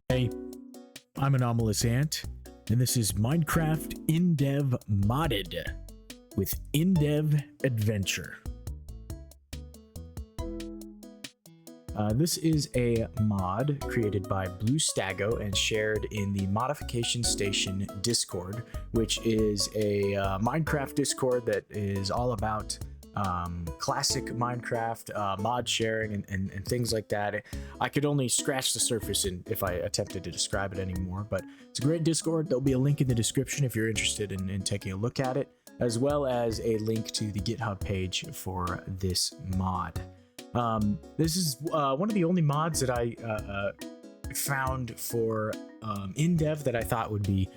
Hey, I'm Anomalous Ant, and this is Minecraft Indev Modded with Indev Adventure. This is a mod created by Blue Stago and shared in the Modification Station Discord, which is a Minecraft Discord that is all about classic Minecraft mod sharing and things like that. I could only scratch the surface if I attempted to describe it anymore, but it's a great Discord. There'll be a link in the description if you're interested in taking a look at it, as well as a link to the GitHub page for this mod. This is one of the only mods that I found for Indev that I thought would be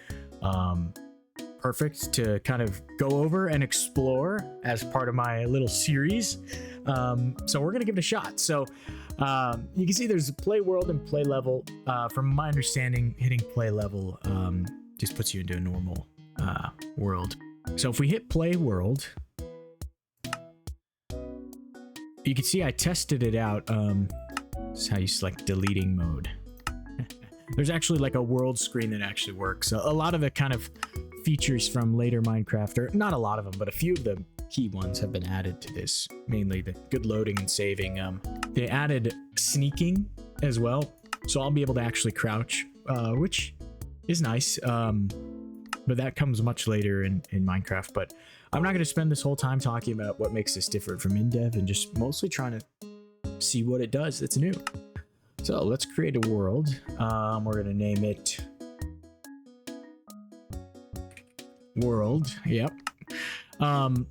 perfect to kind of go over and explore as part of my little series. So we're gonna give it a shot. So you can see there's a play world and play level. From my understanding, hitting play level just puts you into a normal world. So if we hit play world, you can see I tested it out. This is how you select deleting mode. There's actually like a world screen that actually works. A lot of the kind of features from later Minecraft, or not a lot of them, but a few of the key ones have been added to this, mainly the good loading and saving. They added sneaking as well, so I'll be able to actually crouch, which is nice, but that comes much later in Minecraft. But I'm not going to spend this whole time talking about what makes this different from Indev, and just mostly trying to see what it does that's new. So let's create a world. We're going to name it World. Yep. And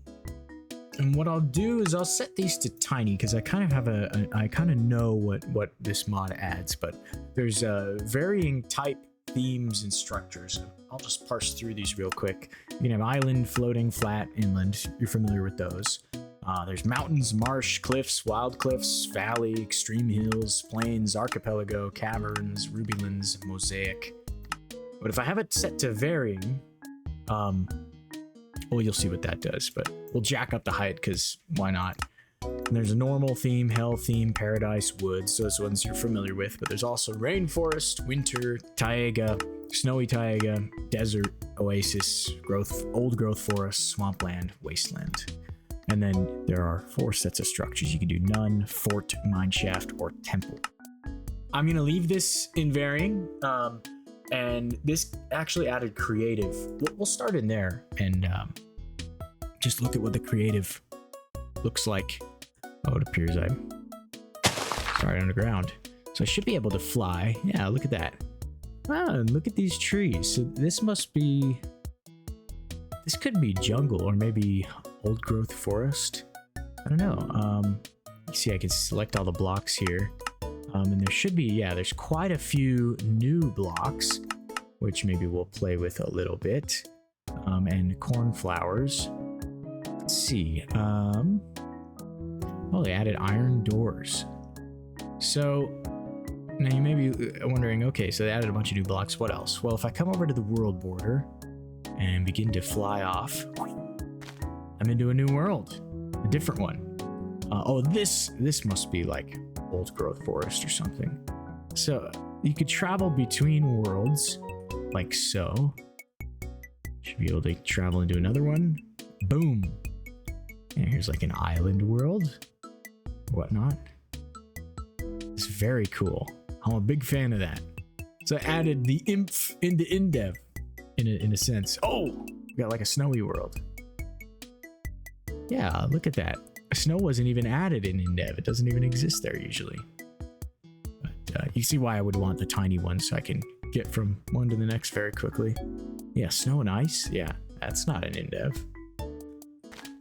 what I'll do is I'll set these to tiny because I kind of have I kind of know what this mod adds, but there's varying type themes and structures. I'll just parse through these real quick. You can have island, floating, flat, inland. You're familiar with those. There's mountains, marsh, cliffs, wild cliffs, valley, extreme hills, plains, archipelago, caverns, rubylands, mosaic. But if I have it set to varying, well, you'll see what that does, but we'll jack up the height because why not? And there's a normal theme, hell theme, paradise, woods, those ones you're familiar with, but there's also rainforest, winter, taiga, snowy taiga, desert, oasis, growth, old growth forest, swampland, wasteland. And then there are 4 sets of structures. You can do none, fort, mineshaft, or temple. I'm gonna leave this in varying, and this actually added creative. We'll start in there and just look at what the creative looks like. Oh, it appears I started underground. So I should be able to fly. Yeah, look at that. Ah, and look at these trees. So this could be jungle or maybe old growth forest. I don't know. You see I can select all the blocks here. And there should be, yeah, there's quite a few new blocks, which maybe we'll play with a little bit. And cornflowers. Let's see. Oh, they added iron doors. So now you may be wondering, okay, so they added a bunch of new blocks. What else? Well, if I come over to the world border and begin to fly off, I'm into a new world, a different one. Oh, this must be like old growth forest or something. So you could travel between worlds like so. Should be able to travel into another one. Boom. And here's like an island world, whatnot. It's very cool. I'm a big fan of that. So I added the imp into Indev in a sense. Oh, we got like a snowy world. Yeah, look at that. Snow wasn't even added in Indev. It doesn't even exist there usually. But you see why I would want the tiny one, so I can get from one to the next very quickly. Yeah, snow and ice. Yeah, that's not an Indev.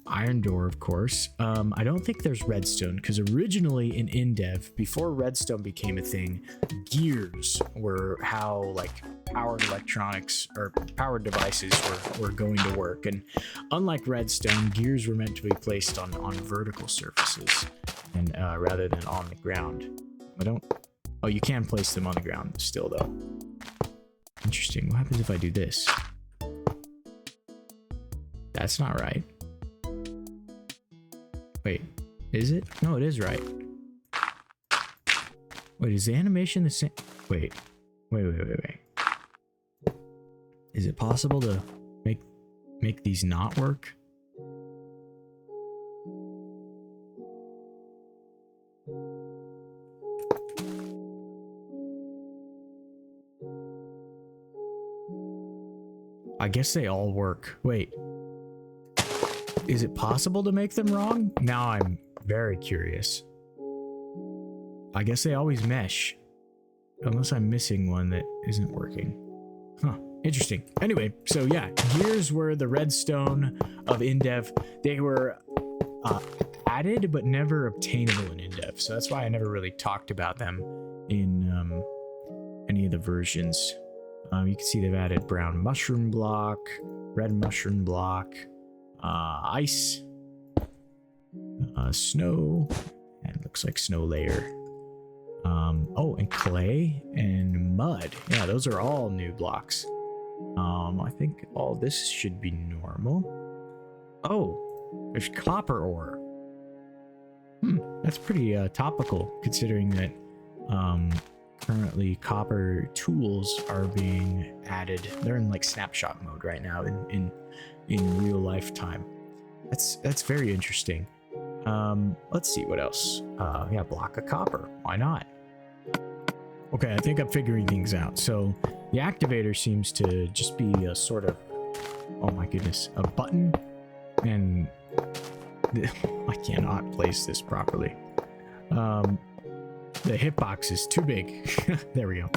Iron door, of course. I don't think there's redstone, because originally in Indev, before redstone became a thing, gears were how like powered electronics or powered devices were going to work. And unlike redstone, gears were meant to be placed on vertical surfaces and rather than on the ground. Oh, you can place them on the ground still though. Interesting. What happens if I do this? That's not right. Wait, is it? No, it is right. Wait, is the animation the same? Wait, Wait. Is it possible to make these not work? I guess they all work. Wait. Is it possible to make them wrong? Now I'm very curious. I guess they always mesh. Unless I'm missing one that isn't working. Huh. Interesting. Anyway, so yeah, here's where the redstone of Indev, they were added but never obtainable in Indev. So that's why I never really talked about them in any of the versions. You can see they've added brown mushroom block, red mushroom block, ice, snow, and looks like snow layer. Oh, and clay and mud. Yeah, those are all new blocks. I think all this should be normal. Oh, there's copper ore. That's pretty topical, considering that currently copper tools are being added. They're in like snapshot mode right now in real life time. That's very interesting. Let's see what else. Yeah, block of copper. Why not? Okay, I think I'm figuring things out. So the activator seems to just be a sort of, oh my goodness, a button, and I cannot place this properly. The hitbox is too big. There we go.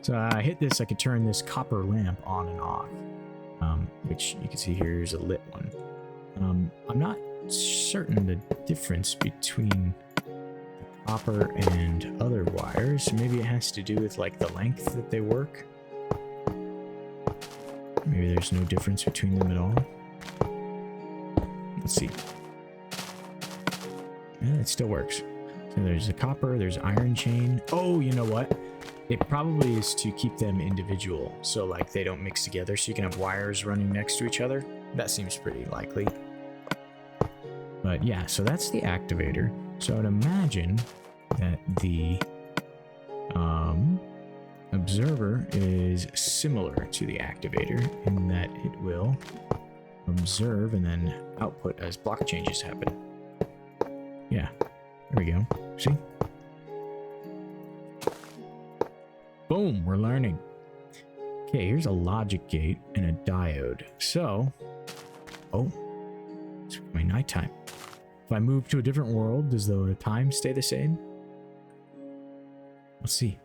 So I hit this, I could turn this copper lamp on and off, which you can see here is a lit one. I'm not certain the difference between copper and other wires. Maybe it has to do with like the length that they work. Maybe there's no difference between them at all. Let's see. Yeah, it still works. So there's the copper, there's iron chain. Oh, you know what? It probably is to keep them individual, so like they don't mix together, so you can have wires running next to each other. That seems pretty likely. But yeah, so that's the activator. So I'd imagine that the observer is similar to the activator in that it will observe and then output as block changes happen. Yeah, there we go. See? Boom, we're learning. Okay, here's a logic gate and a diode. So, oh, it's becoming nighttime. If I move to a different world, does the time stay the same? Let's see.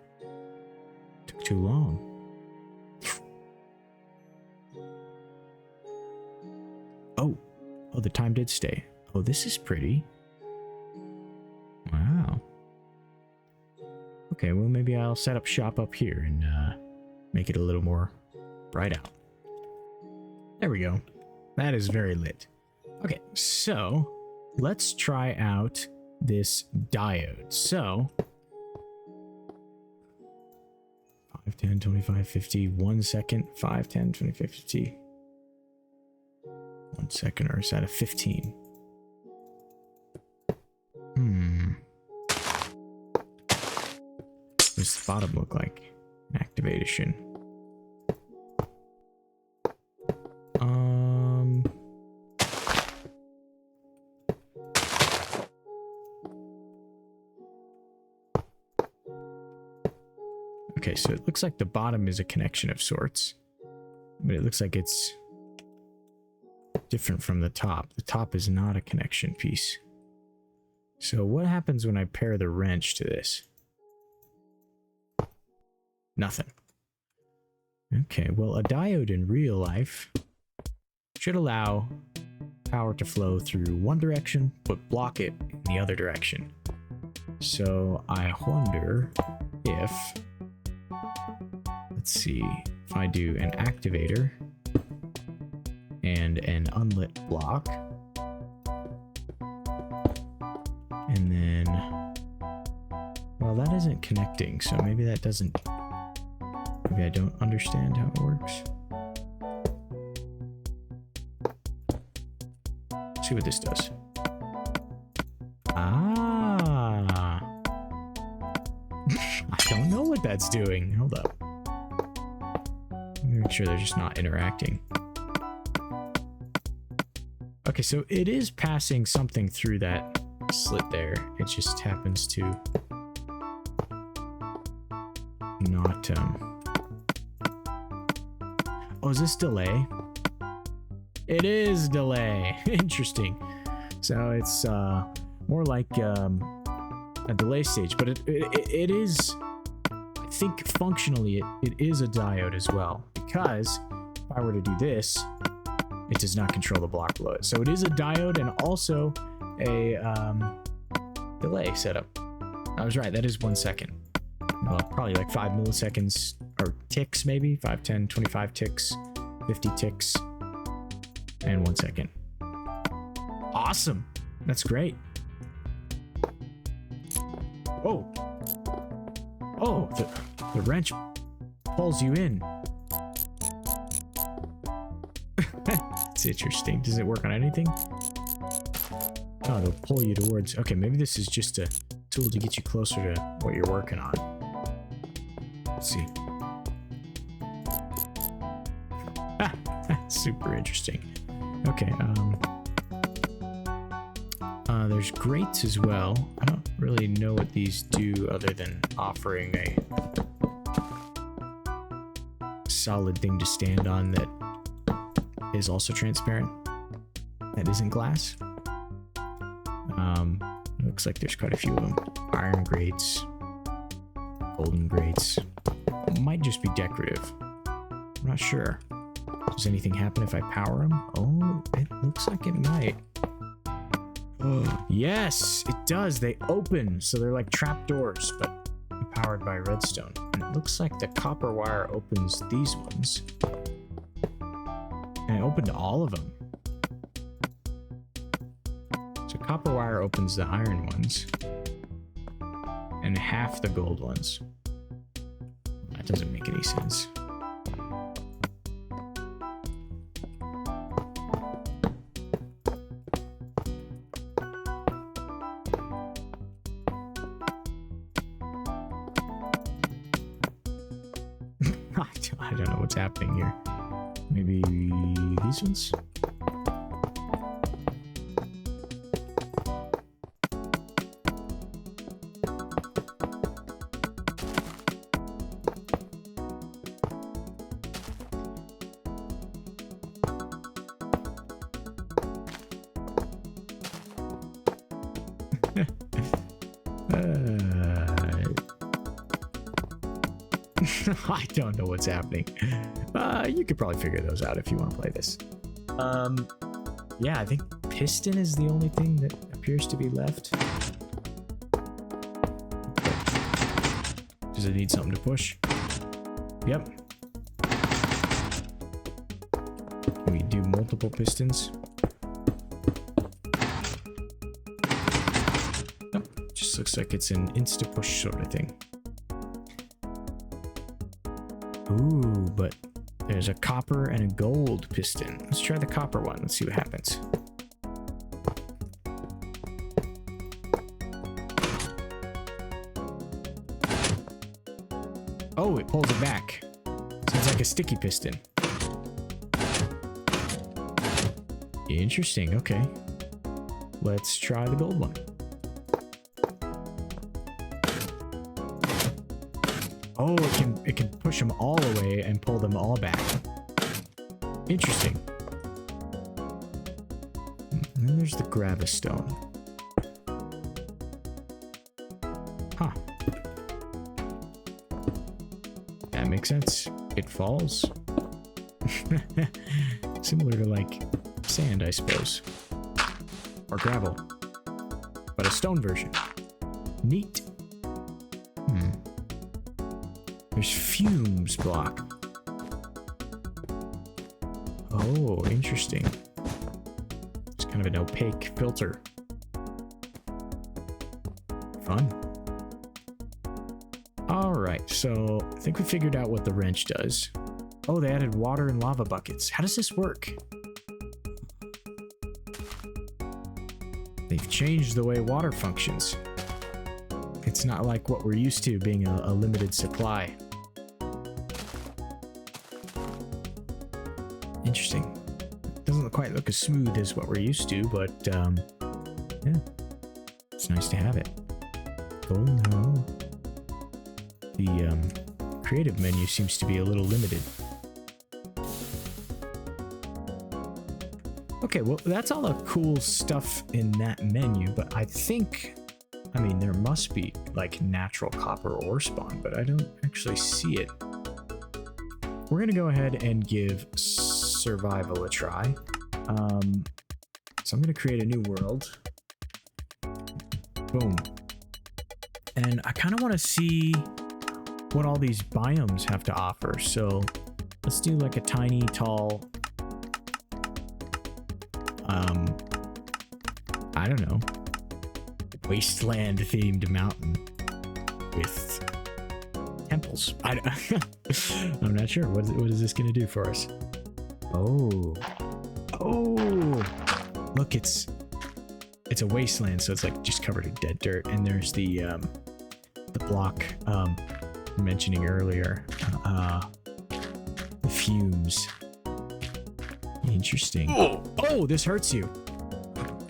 Took too long. Oh, the time did stay. Oh, this is pretty. Wow. Okay, well, maybe I'll set up shop up here and make it a little more bright out. There we go. That is very lit. Okay, so let's try out this diode. So 5, 10, 25, 50, 1 second, 5, 10, 25, 50. 1 second, or is that a 15? What does the bottom look like? Activation. Okay, so it looks like the bottom is a connection of sorts, but it looks like it's different from the top. The top is not a connection piece. So what happens when I pair the wrench to this? Nothing. Okay, well, a diode in real life should allow power to flow through one direction, but block it in the other direction. So I wonder if, let's see, if I do an activator and an unlit block, and then, well, that isn't connecting, so maybe that doesn't, maybe I don't understand how it works. Let's see what this does. Ah. I don't know what that's doing. Hold up. Make sure they're just not interacting. Okay, so it is passing something through that slit there. It just happens to not, Oh, is this delay? It is delay. Interesting. So it's more like a delay stage, but it is, I think functionally it is a diode as well, because if I were to do this, it does not control the block below it. So it is a diode and also a delay setup. I was right, that is 1 second. Well, probably like 5 milliseconds, or ticks maybe, 5, 10, 25 ticks, 50 ticks, and 1 second. Awesome, that's great. Oh, oh, the wrench pulls you in. It's interesting. Does it work on anything? Oh, it'll pull you towards... Okay, maybe this is just a tool to get you closer to what you're working on. Let's see. Super interesting. Okay, there's grates as well. I don't really know what these do other than offering a solid thing to stand on that is also transparent. That isn't glass. Looks like there's quite a few of them. Iron grates, golden grates. Might just be decorative. I'm not sure. Does anything happen if I power them? Oh, it looks like it might. Oh, yes, it does. They open, so they're like trapdoors, but powered by redstone. And it looks like the copper wire opens these ones. And it opened all of them. So copper wire opens the iron ones. And half the gold ones. That doesn't make any sense. I don't know what's happening here. Maybe these ones? I don't know what's happening. You could probably figure those out if you want to play this. Yeah, I think piston is the only thing that appears to be left. Does it need something to push? Yep. Can we do multiple pistons? Nope. Just looks like it's an insta-push sort of thing. Ooh, but there's a copper and a gold piston. Let's try the copper one. Let's see what happens. Oh, it pulls it back. So it's like a sticky piston. Interesting, okay. Let's try the gold one. Oh, it can push them all away and pull them all back. Interesting. And then there's the gravistone. Huh. That makes sense. It falls. Similar to like sand, I suppose. Or gravel. But a stone version. Neat. There's fumes block. Oh, interesting. It's kind of an opaque filter. Fun. Alright, so I think we figured out what the wrench does. Oh, they added water and lava buckets. How does this work? They've changed the way water functions. It's not like what we're used to being a limited supply. Interesting. Doesn't quite look as smooth as what we're used to, but yeah, it's nice to have it. Oh no. The creative menu seems to be a little limited. Okay, well, that's all the cool stuff in that menu, but I think, I mean, there must be like natural copper ore spawn, but I don't actually see it. We're gonna go ahead and give survival a try. So I'm gonna create a new world. Boom. And I kind of want to see what all these biomes have to offer. So let's do like a tiny, tall, I don't know, wasteland themed mountain with temples. I'm not sure. What is this going to do for us? Oh, look, it's a wasteland, so it's like just covered in dead dirt. And there's the block mentioning earlier, the fumes. Interesting. Oh, this hurts you.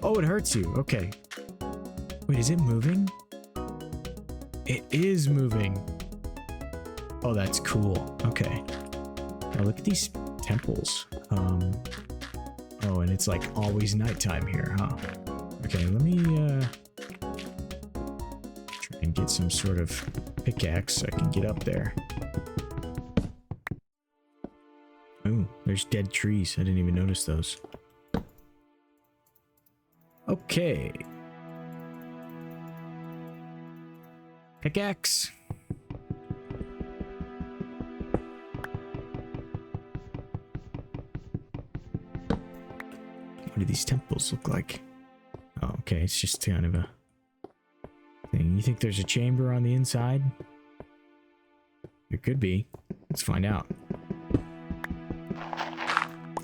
Oh, it hurts you. Okay. Wait, is it moving? It is moving. Oh, that's cool. Okay. Now look at these temples. Oh, and it's like always nighttime here, huh? Okay, let me try and get some sort of pickaxe so I can get up there. Ooh, there's dead trees. I didn't even notice those. Okay. Pickaxe. What do these temples look like? Oh, okay, it's just kind of a thing. You think there's a chamber on the inside? There could be. Let's find out.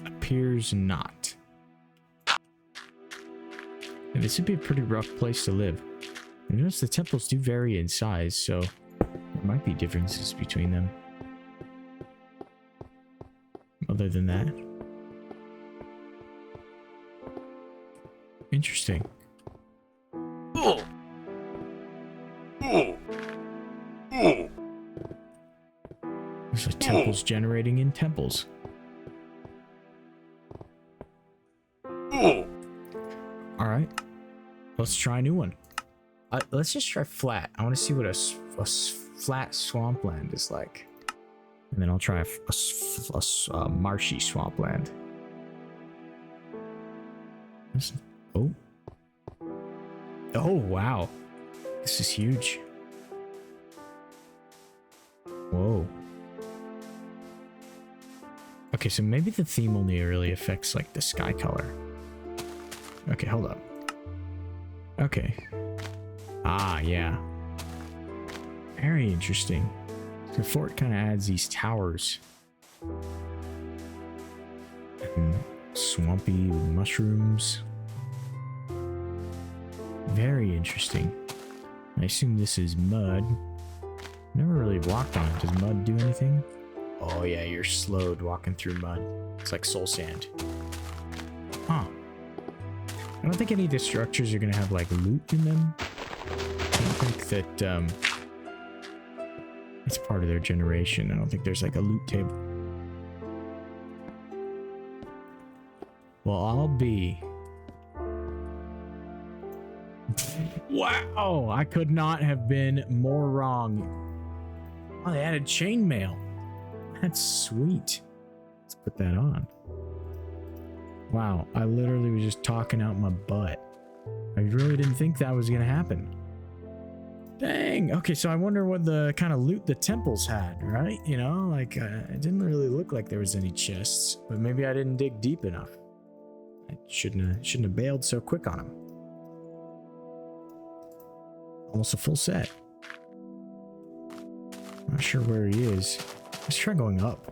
Appears not. And this would be a pretty rough place to live. I notice the temples do vary in size, so there might be differences between them. Other than that. Interesting. There's like temples generating in temples. Alright. Let's try a new one. Let's just try flat. I want to see what a flat swampland is like. And then I'll try a marshy swampland. Oh. Oh, wow. This is huge. Whoa. Okay, so maybe the theme only really affects like the sky color. Okay, hold up. Okay. Ah, yeah. Very interesting. The fort kind of adds these towers. And swampy mushrooms. Very interesting. I assume this is mud. Never really walked on it. Does mud do anything? Oh yeah, you're slowed walking through mud. It's like soul sand. Huh. I don't think any of the structures are gonna have like loot in them. I don't think that it's part of their generation. I don't think there's like a loot table. Well, I'll be... Wow! I could not have been more wrong. Oh, they added chainmail. That's sweet. Let's put that on. Wow, I literally was just talking out my butt. I really didn't think that was gonna happen. Dang. Okay, so I wonder what the kind of loot the temples had, right? You know, like it didn't really look like there was any chests, but maybe I didn't dig deep enough. I shouldn't have bailed so quick on him. Almost a full set. Not sure where he is. Let's try going up.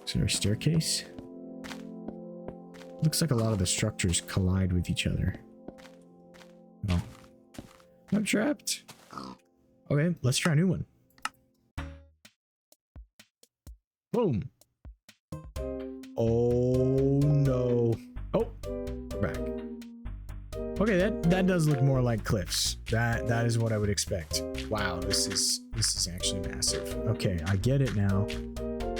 Is there a staircase? Looks like a lot of the structures collide with each other. Oh. I'm trapped. Okay, let's try a new one. Boom. Oh no. Oh, we're back. Okay, that does look more like cliffs. That is what I would expect. Wow, this is actually massive. Okay, I get it now.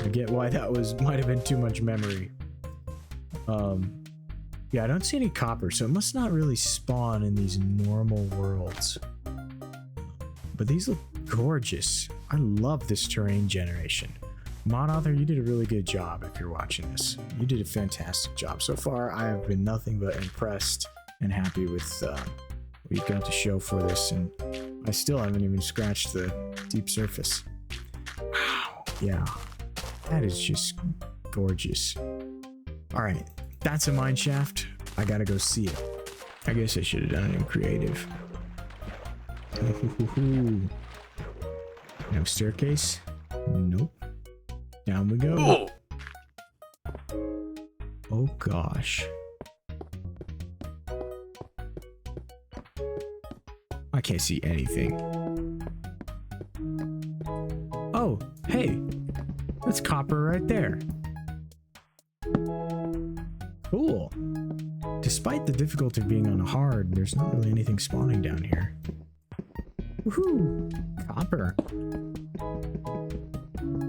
I get why that might have been too much memory. Yeah, I don't see any copper, so it must not really spawn in these normal worlds. But these look gorgeous. I love this terrain generation. Mod author, you did a really good job if you're watching this. You did a fantastic job. So far, I have been nothing but impressed and happy with what you've got to show for this, and I still haven't even scratched the deep surface. Wow, yeah, that is just gorgeous. All right, that's a mine shaft. I gotta go see it. I guess I should have done it in creative. No staircase? Nope. Down we go. Oh gosh. I can't see anything. Oh, hey. That's copper right there. Cool. Despite the difficulty of being on hard, there's not really anything spawning down here. Woohoo! Copper.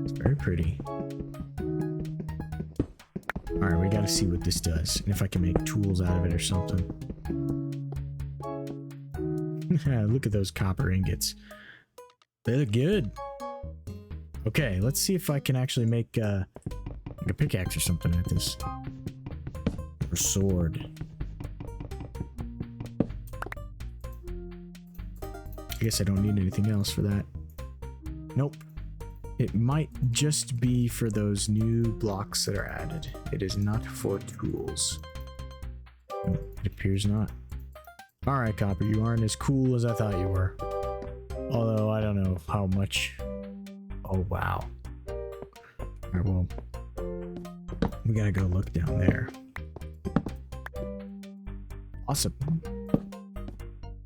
It's very pretty. Alright, we gotta see what this does, and if I can make tools out of it or something. Look at those copper ingots. They look good. Okay, let's see if I can actually make like a pickaxe or something like this. Or sword. I guess I don't need anything else for that. Nope. It might just be for those new blocks that are added. It is not for tools. It appears not. Alright, Copper, you aren't as cool as I thought you were. Although, I don't know how much... Oh, wow. Alright, well... We gotta go look down there. Awesome.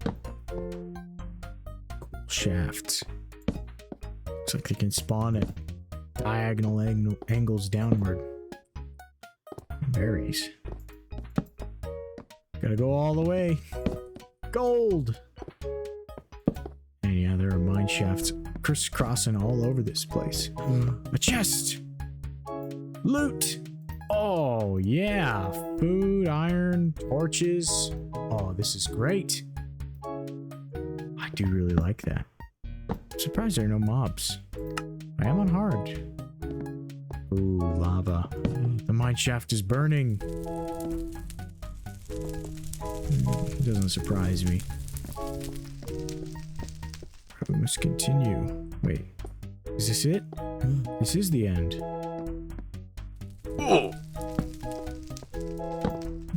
Cool shafts. Looks like they can spawn at diagonal angles downward. Berries. Gotta go all the way. Gold! And yeah, there are mine shafts crisscrossing all over this place. A chest! Loot! Oh, yeah. Food, iron, torches. Oh, this is great. I do really like that. I'm surprised there are no mobs. I am on hard. Ooh, lava. The mine shaft is burning. It doesn't surprise me. We must continue. Wait, is this it? This is the end. We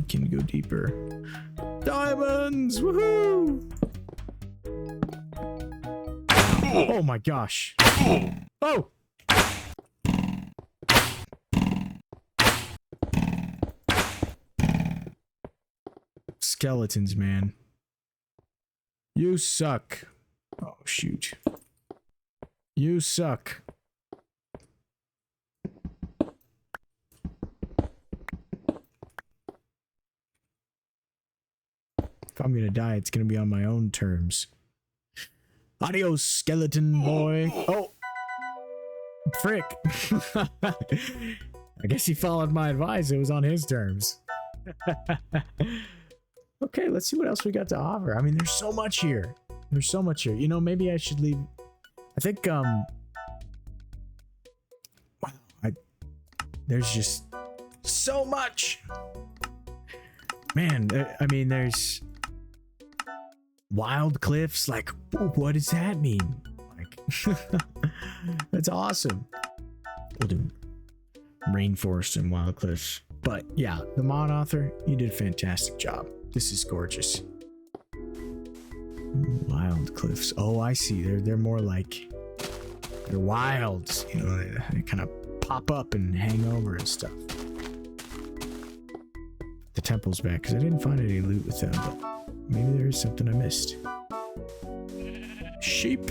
can go deeper. Diamonds! Woohoo! Oh my gosh. Oh! Skeletons, man. You suck. Oh, shoot. You suck. If I'm gonna die, it's gonna be on my own terms. Adios, skeleton boy. Oh! Frick. I guess he followed my advice. It was on his terms. Okay, let's see what else we got to offer. I mean, there's so much here. There's so much here. You know, maybe I should leave. I think, there's just so much. Man, I mean, there's wild cliffs. Like, what does that mean? Like, that's awesome. We'll do rainforest and wild cliffs. But yeah, the mod author, you did a fantastic job. This is gorgeous. Wild cliffs. Oh, I see. They're more like they're wilds. You know, they kind of pop up and hang over and stuff. The temple's back because I didn't find any loot with them, but maybe there is something I missed. Sheep.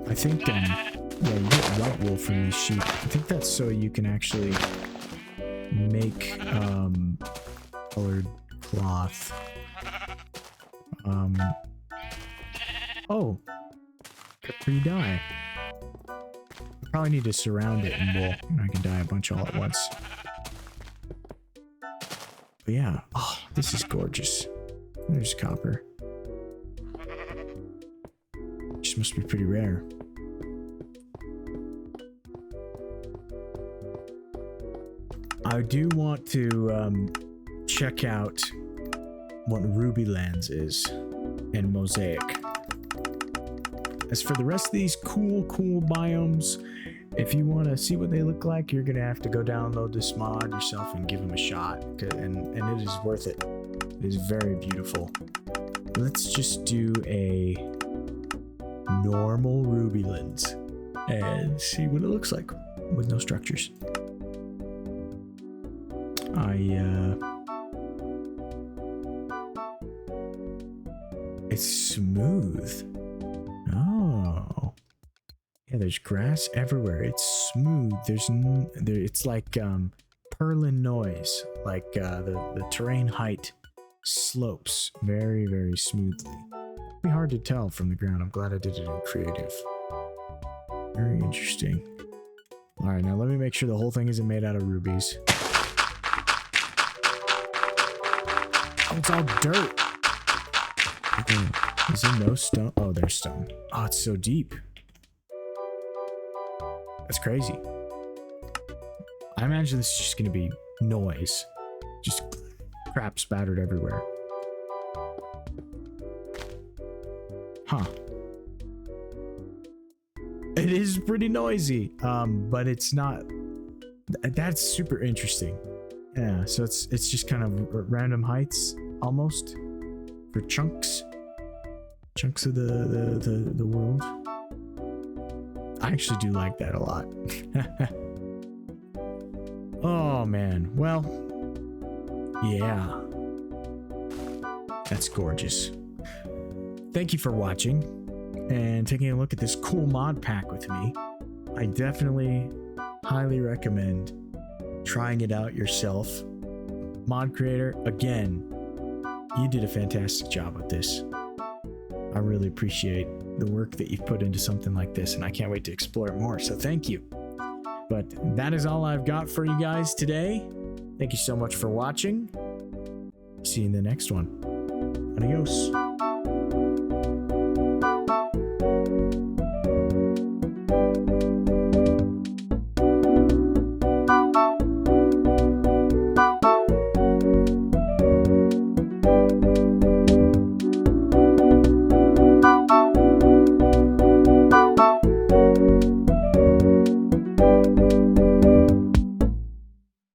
I think Yeah, you get white wool from these sheep. I think that's so you can actually make colored cloth. Oh, before you die. I probably need to surround it in wool, and I can dye a bunch all at once. But yeah, oh, this is gorgeous. There's copper. This must be pretty rare. I do want to check out what Ruby Lands is and Mosaic. As for the rest of these cool biomes, if you want to see what they look like, you're gonna have to go download this mod yourself and give them a shot, and it is worth it. It is very beautiful. Let's just do a normal Ruby Lands and see what it looks like with no structures. It's smooth. Oh. Yeah, there's grass everywhere. It's smooth. It's like Perlin noise. Like the terrain height slopes very, very smoothly. It'd be hard to tell from the ground. I'm glad I did it in creative. Very interesting. All right, now let me make sure the whole thing isn't made out of rubies. Oh, it's all dirt. Is there no stone? Oh, there's stone. Oh, it's so deep. That's crazy. I imagine this is just going to be noise. Just crap spattered everywhere. Huh. It is pretty noisy, but it's not. That's super interesting. Yeah, so it's just kind of random heights, almost, for chunks of the world. I actually do like that a lot. Oh man, well, yeah, that's gorgeous. Thank you for watching and taking a look at this cool mod pack with me. I definitely highly recommend trying it out yourself. Mod creator, again, you did a fantastic job with this. I really appreciate the work that you've put into something like this, and I can't wait to explore it more, so thank you. But that is all I've got for you guys today. Thank you so much for watching. See you in the next one. Adios.